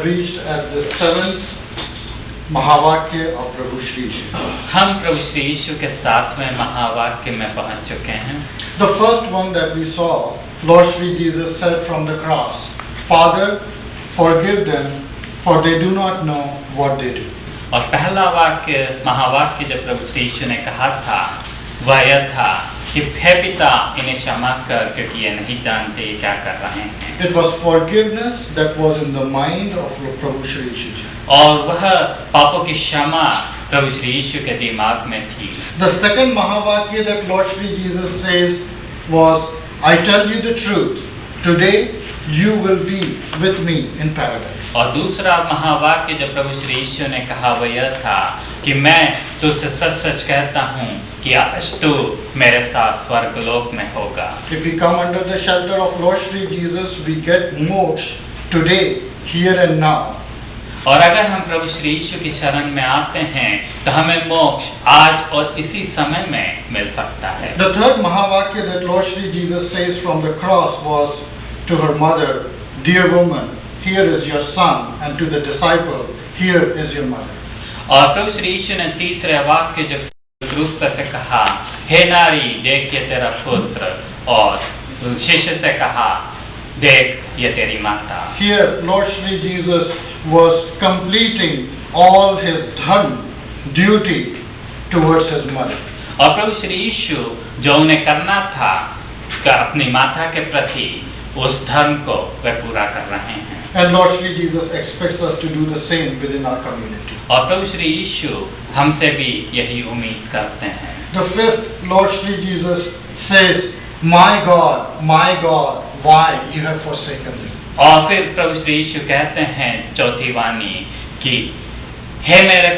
have reached at the 7th महावाक्य of प्रभु श्री यीशु. हम प्रभु श्री यीशु के 7वें महावाक्य में पहुंच चुके हैं. The first one that we saw, Lord Shri Jesus said from the cross, Father, forgive them, for they do not know what they do. और पहला महावाक्य जब प्रभु श्री यीशु ने कहा था वह यह था कि हे पिता इन्हें क्षमा कर क्योंकि ये नहीं जानते क्या कर रहे हैं. It was forgiveness that was in the mind of प्रभु श्री यीशु. और वह पापों की क्षमा प्रभु श्री यीशु के दिमाग में थी. The second महावाक्य that Lord Shri Jesus says was, I tell you the truth, today you will be with me in paradise. और दूसरा महावाक्य जब प्रभु श्री यीशु ने कहा वह यह था कि मैं तुझसे सच सच कहता हूँ कि आज तू मेरे साथ स्वर्गलोक में होगा. If we come under the shelter of Lord Shri Jesus, we get moksha today, here and now. और अगर हम प्रभु श्री यीशु की शरण में आते हैं तो हमें मोक्ष आज और इसी समय में मिल सकता है. The third महावाक्य that Lord Shri Jesus says from the cross was to her mother, dear woman, here is your son, and to the disciple, here is your mother. और प्रभु श्री यीशु ने तीसरे वाक्य जब क्रूस पर से कहा, हे नारी देख ये तेरा पुत्र, और शिष्य से कहा, देख ये तेरी माता. Here Lord Shri Jesus was completing all his dharma duty towards his mother. और प्रभु श्री यीशु जो उन्हें करना था अपनी माता के प्रति उस धर्म को वे पूरा कर रहे हैं. And Lord Shri Jesus expects us to do the same within our community. और प्रभु श्री यीशु हमसे भी यही उम्मीद करते हैं. The fifth, Lord Shri Jesus says, my God, why you have forsaken me? और फिर प्रभु श्री यीशु कहते हैं चौथी वाणी कि हे मेरे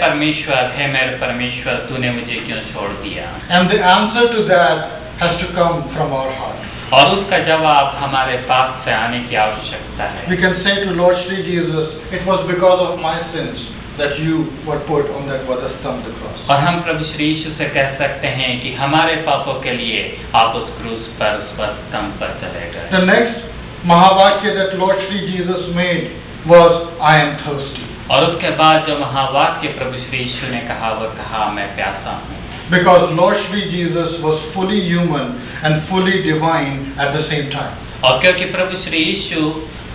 परमेश्वर तूने मुझे क्यों छोड़ दिया. And the answer to that has to come from our heart. और उसका जवाब हमारे पास से आने की आवश्यकता है. We can say to Lord Shri Jesus, it was because of my sins that you were put on that Vadastam, the cross. और हम प्रभु श्री यीशु से कह सकते हैं कि हमारे पापों के लिए आप उस क्रूस पर उस वधस्तंभ पर चले गए. The next महावाक्य that Lord Shri Jesus made was, I am thirsty. और उसके बाद जो महावाक्य प्रभु श्री यीशु ने कहा वह कहा मैं प्यासा हूँ. Because Lord Shri Jesus was fully human and fully divine at the same time. और क्योंकि प्रभु श्री यीशु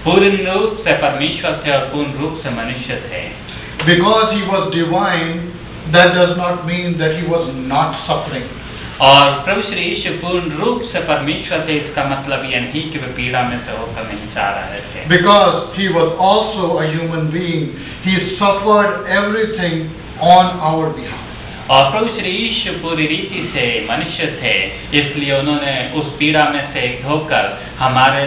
पूर्ण रूप से परमेश्वर थे और पूर्ण रूप से मनुष्य थे. Because he was divine, that does not mean that he was not suffering. और प्रभु श्री यीशु पूर्ण रूप से परमेश्वर थे इसका मतलब यह नहीं कि वे पीड़ा में से होकर नहीं जा रहे थे. Because he was also a human being, he suffered everything on our behalf. और प्रभु श्री यीशु पूरी रीति से मनुष्य थे इसलिए उन्होंने उस पीड़ा में से होकर हमारे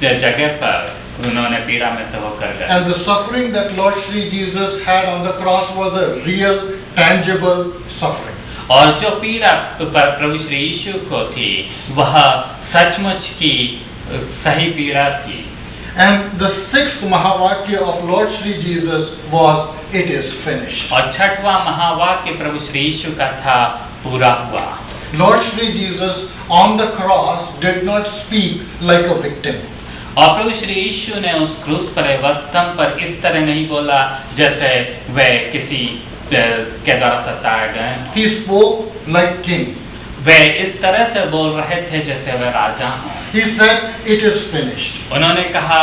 जगह पर उन्होंने पीड़ा में से होकर गए. And the suffering that Lord Shri Jesus had on the cross was a real, tangible suffering. और जो पीड़ा प्रभु श्री यीशु को थी वह सचमुच की सही पीड़ा थी. And the sixth महावाक्य of Lord Shri Jesus was, it is finished. और छठवां महावाक्य प्रभु श्री यीशु का था पूरा हुआ. Lord Shri Jesus on the cross did not speak like a victim. और प्रभु श्री यीशु ने उस क्रूस पर वधस्तंभ पर इस तरह नहीं बोला जैसे वे किसी के द्वारा सताए गए. He spoke like king. वे इस तरह से बोल रहे थे जैसे वे राजा हों. He said, it is finished. उन्होंने कहा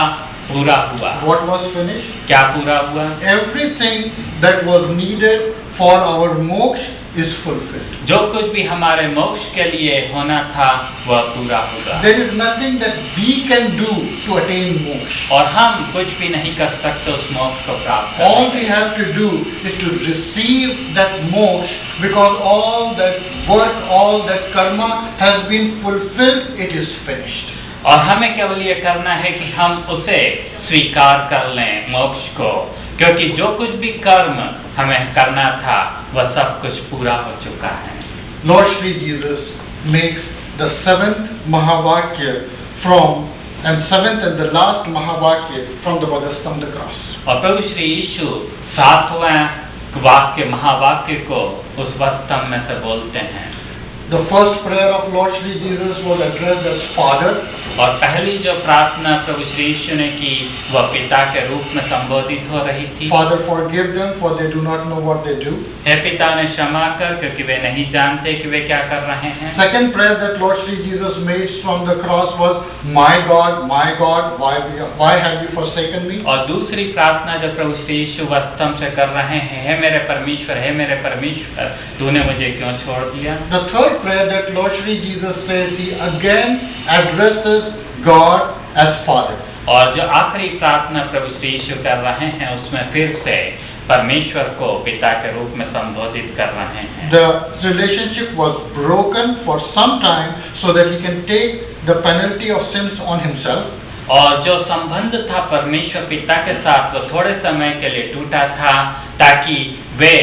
पूरा हुआ. What was finished? क्या पूरा हुआ? Everything that was needed for our moksha is fulfilled. जो कुछ भी हमारे मोक्ष के लिए होना था वह पूरा होगा. There is nothing that we can do to attain moksha. और हम कुछ भी नहीं कर सकते उस मोक्ष को प्राप्त करने. All we have to do is to receive that moksha, because all that work, all that karma has been fulfilled. It is finished. और हमें केवल ये करना है कि हम उसे स्वीकार कर लें मोक्ष को, क्योंकि जो कुछ भी कर्म हमें करना था वह सब कुछ पूरा हो चुका है. Lord Shri Jesus makes the seventh Mahavakya from, and seventh and the last Mahavakya from the Vadastam, the cross. और प्रभु श्री यीशु सातवां वाक्य महावाक्य को उस वधस्तंभ में से बोलते हैं. The first prayer of Lord Shri Jesus was addressed as Father. और पहली जो प्रार्थना प्रभु श्री यीशु ने की वह पिता के रूप में संबोधित हो रही थी। Father, forgive them, for they do not know what they do. हे पिता ने क्षमा कर, क्योंकि वे नहीं जानते कि वे क्या कर रहे हैं। Second prayer that Lord Shri Jesus made from the cross was, My God, why have you forsaken me? और दूसरी प्रार्थना जो प्रभु श्री यीशु स्तंभ से कर रहे हैं, हे मेरे परमेश्वर, तूने मुझे क्यों छोड़ दिया? The third prayer that Lord Shri Jesus says, he again addresses God as Father. और जो आखिरी प्रार्थना प्रभु श्री यीशु कर रहे हैं, उसमें फिर से परमेश्वर को पिता के रूप में संबोधित कर रहे हैं। The relationship was broken for some time so that he can take the penalty of sins on himself. और जो संबंध था परमेश्वर पिता के साथ, वो थोड़े समय के लिए टूटा था ताकि वे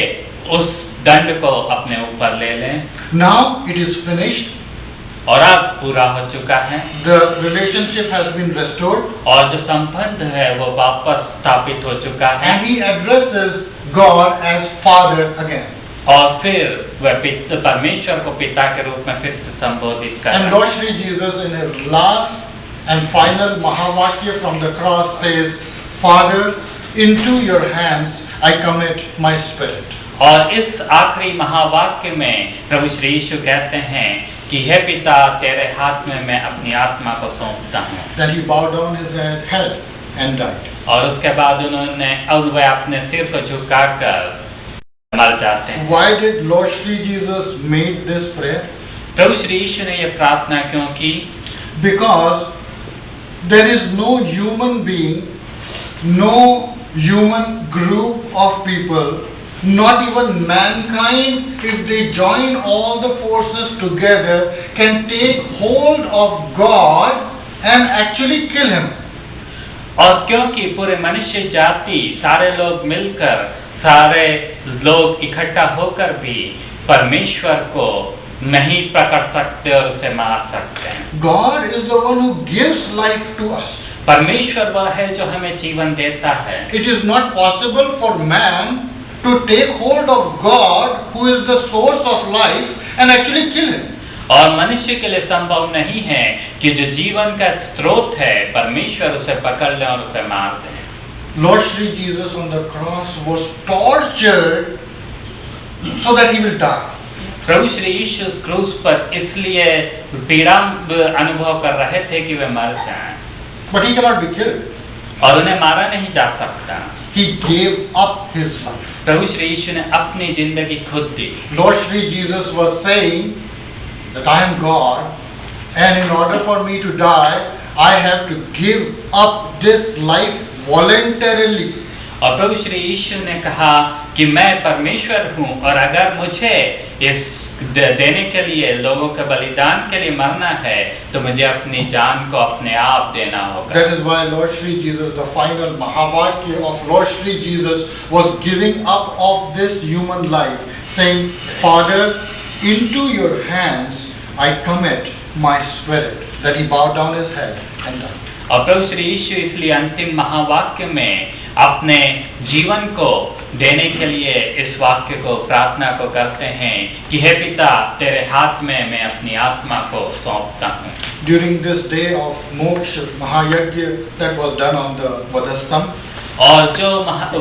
उस दंड को अपने ऊपर ले लें। Now it is finished. और अब पूरा हो चुका है। The relationship has been restored. और जो संबंध है वो वापस स्थापित हो चुका है। And he addresses God as Father again. और फिर वह परमेश्वर को पिता के रूप में फिर से संबोधित कर। And Lord Shri Jesus in his last and final Mahavakya from the cross says, Father, into your hands I commit my spirit. और इस आखिरी महावाक्य में प्रभु श्री यीशु कहते हैं कि हे पिता, तेरे हाथ में मैं अपनी आत्मा को सौंपता हूँ। Then he bowed down his head and died. और उसके बाद वह अपने सिर को झुकाकर मर जाते हैं। Why did Lord Shri Jesus made this prayer? प्रभु श्री यीशु ने यह प्रार्थना क्यों की? Because there is no human being, no human group of people, not even mankind, if they join all the forces together, can take hold of God and actually kill him. और क्योंकि पूरे मनुष्य जाति, सारे लोग मिलकर, सारे लोग इकट्ठा होकर भी परमेश्वर को नहीं पकड़ सकते और उसे मार सकते हैं। God is the one who gives life to us. परमेश्वर वह है जो हमें जीवन देता है। It is not possible for man to take hold of God, who is the source of life, and actually kill him. और मनुष्य के लिए संभव नहीं है कि जो जीवन का स्रोत है परमेश्वर उसे पकड़ ले और उसे मार दे। Lord Shri Jesus on the cross was tortured so that he will die. प्रभु श्री यीशु क्रूस पर इसलिए पीड़ा अनुभव कर रहे थे कि वे मर जाएं। But he cannot be killed. और उन्हें मारा नहीं जा सकता। He gave up his life. प्रभु श्री यीशु ने अपनी जिंदगी खुद दी। Lord Shri Jesus was saying that I am God, and in order for me to die, I have to give up this life voluntarily. और प्रभु श्री यीशु ने कहा कि मैं परमेश्वर हूँ और अगर मुझे इस देने के लिए, लोगों के बलिदान के लिए मरना है, तो मुझे अपनी जान को अपने आप देना होगा। That is why Lord Shri Jesus, the final Mahavakya of Lord Shri Jesus, was giving up of this human life, saying, Father, into your hands I commit my spirit. That he bowed down his head and died. और प्रभु श्री यीशु इसलिए अंतिम महावाक्य में अपने जीवन को देने के लिए इस वाक्य को, प्रार्थना को करते हैं कि हे पिता, तेरे हाथ में मैं अपनी आत्मा को सौंपता हूँ। During this day of Moksha Mahayagya that was done on the Vadastam, और जो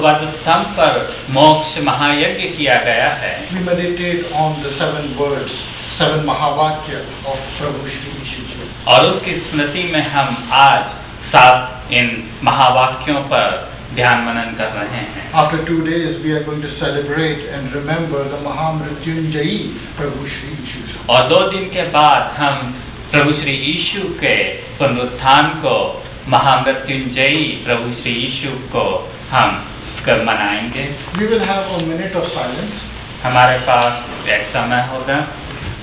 वध स्तंभ पर मोक्ष महायज्ञ किया गया है, we meditate on the 7 words, 7 Mahavakya of Prabhu Shri Yishu. और उसकी स्मृति में हम आज 7 इन महावाक्यों पर ध्यान मनन कर रहे हैं। After 2 days we are going to celebrate and remember the Mahamrityunjayi Prabhu Shri Yishu. और 2 दिन के बाद हम प्रभु श्री यीशु के पुनरुत्थान को, महामृत्युंजयी प्रभु श्री यीशु को हम मनाएंगे। We will have a minute of silence. हमारे पास एक समय होगा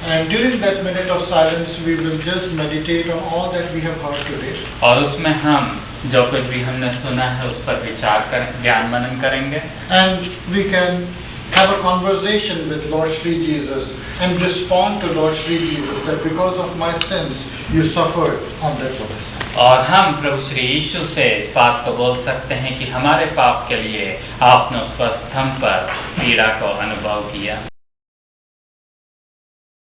And during that minute of silence we will just meditate on all that we have heard today. और उसमें हम जो कुछ भी हमने सुना है उस पर विचार कर ध्यान मनन करेंगे। And we can have a conversation with Lord Shri Jesus and respond to Lord Shri Jesus that because of my sins you suffered on that cross. और हम प्रभु श्री यीशु से इस बात को बोल सकते हैं कि हमारे पाप के लिए आपने उस स्तंभ पर पीड़ा को अनुभव किया।